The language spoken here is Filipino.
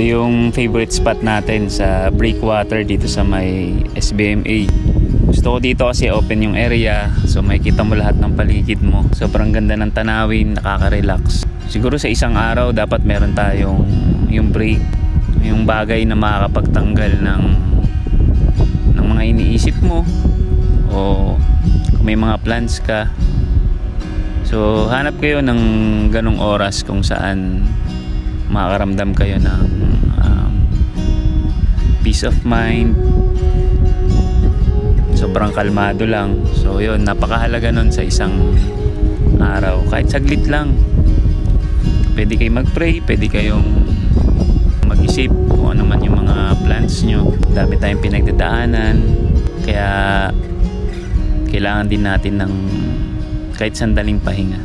Ito yung favorite spot natin sa Breakwater dito sa may SBMA. Gusto ko dito kasi open yung area, so makikita mo lahat ng paligid mo. Sobrang ganda ng tanawin, nakaka-relax. Siguro sa isang araw dapat meron tayong yung break, yung bagay na makakapagtanggal ng mga iniisip mo o kung may mga plans ka. So hanap kayo ng ganong oras kung saan makakaramdam kayo ng peace of mind. Sobrang kalmado lang. So yun, napakahalaga nun sa isang araw. Kahit saglit lang. Pwede kayo mag-pray, pwede kayong mag-isip kung ano man yung mga plans nyo. Dami tayong pinagdadaanan. Kaya kailangan din natin ng kahit sandaling pahinga.